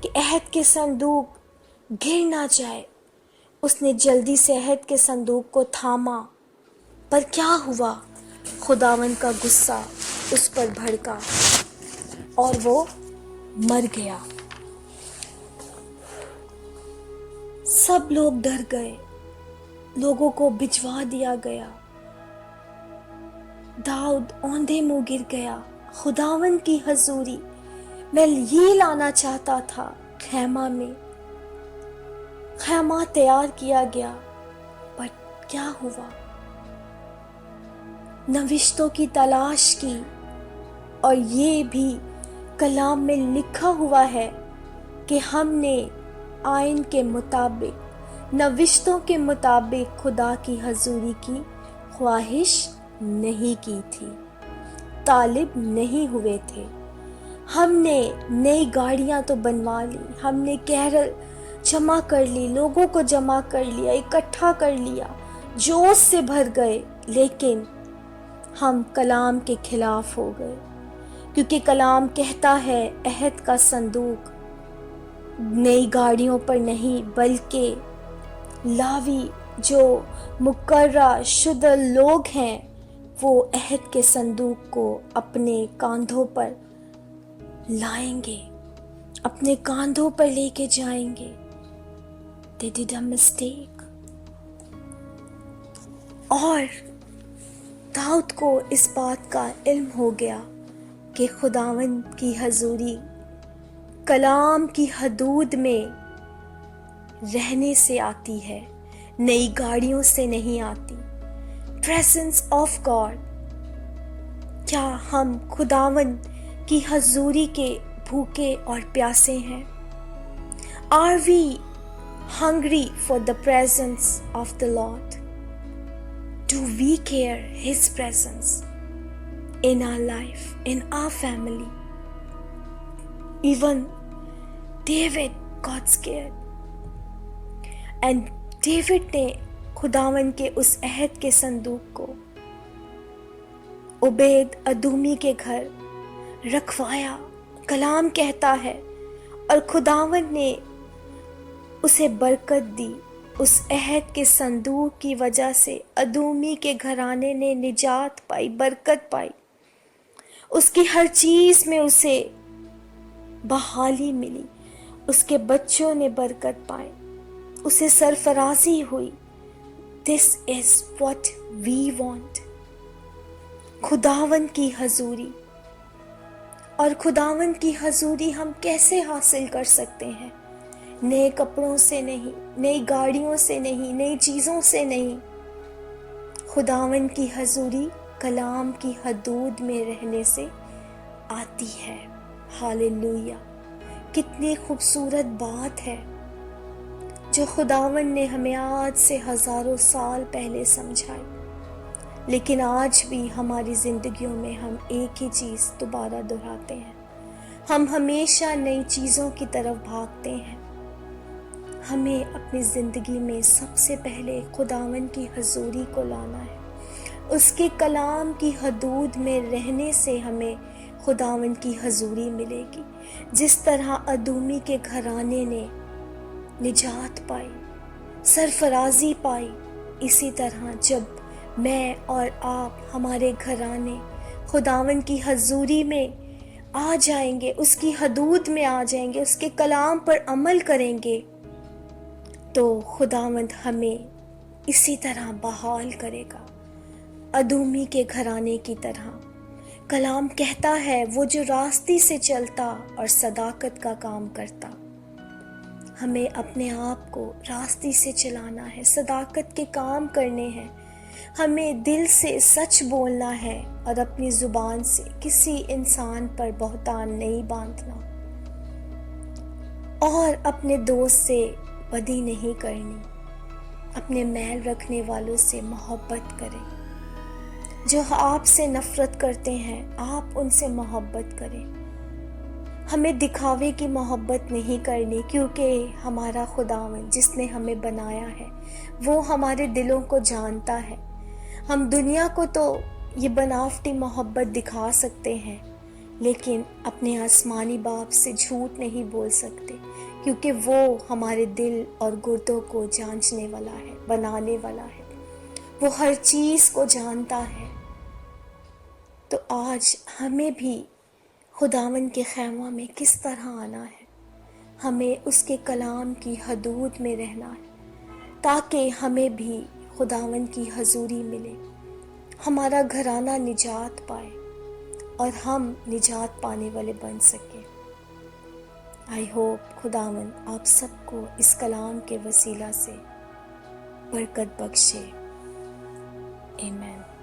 کہ عہد کے صندوق گر نہ جائے۔ اس نے جلدی سے عہد کے صندوق کو تھاما، پر کیا ہوا؟ خداوند کا غصہ اس پر بھڑکا اور وہ مر گیا۔ سب لوگ ڈر گئے، لوگوں کو بھجوا دیا گیا۔ داؤد اوندھے منہ گر گیا خداوند کی حضوری میں یہ لانا چاہتا تھا۔ خیمہ تیار کیا گیا، پر کیا ہوا؟ نوشتوں کی تلاش کی، اور یہ بھی کلام میں لکھا ہوا ہے کہ ہم نے آئین کے مطابق، نوشتوں کے مطابق خدا کی حضوری کی خواہش نہیں کی تھی، طالب نہیں ہوئے تھے۔ ہم نے نئی گاڑیاں تو بنوا لی، ہم نے کیرل جمع کر لی، لوگوں کو جمع کر لیا، اکٹھا کر لیا، جوش سے بھر گئے، لیکن ہم کلام کے خلاف ہو گئے، کیونکہ کلام کہتا ہے عہد کا صندوق نئی گاڑیوں پر نہیں، بلکہ لاوی جو مقررہ شدہ لوگ ہیں وہ عہد کے صندوق کو اپنے کاندھوں پر لائیں گے، اپنے کاندھوں پر لے کے جائیں گے۔ They did a mistake۔ اور داؤد کو اس بات کا علم ہو گیا کہ خداوند کی حضوری کلام کی حدود میں رہنے سے آتی ہے، نئی گاڑیوں سے نہیں آتی۔ Presence of God. کیا ہم خداوند کی حضوری کے بھوکے اور پیاسے ہیں؟ Are we hungry for the presence of the Lord? Do we care His presence in our life, in our family? Even David got scared. And David نے خداوند کے اس عہد کے صندوق کو عبید ادومی کے گھر رکھوایا، کلام کہتا ہے، اور خداوند نے اسے برکت دی۔ اس عہد کے صندوق کی وجہ سے ادومی کے گھرانے نے نجات پائی، برکت پائی، اس کی ہر چیز میں اسے بحالی ملی، اس کے بچوں نے برکت پائی، اسے سرفرازی ہوئی۔ This is what we want۔ خداوند کی حضوری۔ اور خداوند کی حضوری ہم کیسے حاصل کر سکتے ہیں؟ نئے کپڑوں سے نہیں، نئی گاڑیوں سے نہیں، نئی چیزوں سے نہیں۔ خداوند کی حضوری کلام کی حدود میں رہنے سے آتی ہے۔ ہاللویا! کتنی خوبصورت بات ہے جو خداوند نے ہمیں آج سے ہزاروں سال پہلے سمجھائی، لیکن آج بھی ہماری زندگیوں میں ہم ایک ہی چیز دوبارہ دہراتے ہیں۔ ہم ہمیشہ نئی چیزوں کی طرف بھاگتے ہیں۔ ہمیں اپنی زندگی میں سب سے پہلے خداوند کی حضوری کو لانا ہے۔ اس کے کلام کی حدود میں رہنے سے ہمیں خداوند کی حضوری ملے گی۔ جس طرح ادومی کے گھرانے نے نجات پائی، سرفرازی پائی، اسی طرح جب میں اور آپ، ہمارے گھرانے خداوند کی حضوری میں آ جائیں گے، اس کی حدود میں آ جائیں گے، اس کے کلام پر عمل کریں گے، تو خداوند ہمیں اسی طرح بحال کرے گا، ادومی کے گھرانے کی طرح۔ کلام کہتا ہے وہ جو راستی سے چلتا اور صداقت کا کام کرتا۔ ہمیں اپنے آپ کو راستی سے چلانا ہے، صداقت کے کام کرنے ہیں، ہمیں دل سے سچ بولنا ہے اور اپنی زبان سے کسی انسان پر بہتان نہیں باندھنا، اور اپنے دوست سے بدی نہیں کرنی، اپنے میل رکھنے والوں سے محبت کریں، جو آپ سے نفرت کرتے ہیں آپ ان سے محبت کریں۔ ہمیں دکھاوے کی محبت نہیں کرنی، کیونکہ ہمارا خداوند جس نے ہمیں بنایا ہے وہ ہمارے دلوں کو جانتا ہے۔ ہم دنیا کو تو یہ بناوٹی محبت دکھا سکتے ہیں، لیکن اپنے آسمانی باپ سے جھوٹ نہیں بول سکتے، کیونکہ وہ ہمارے دل اور گردوں کو جانچنے والا ہے، بنانے والا ہے، وہ ہر چیز کو جانتا ہے۔ تو آج ہمیں بھی خداوند کے خیمہ میں کس طرح آنا ہے؟ ہمیں اس کے کلام کی حدود میں رہنا ہے، تاکہ ہمیں بھی خداوند کی حضوری ملے، ہمارا گھرانہ نجات پائے اور ہم نجات پانے والے بن سکیں۔ آئی ہوپ خداوند آپ سب کو اس کلام کے وسیلہ سے برکت بخشے۔ آمین۔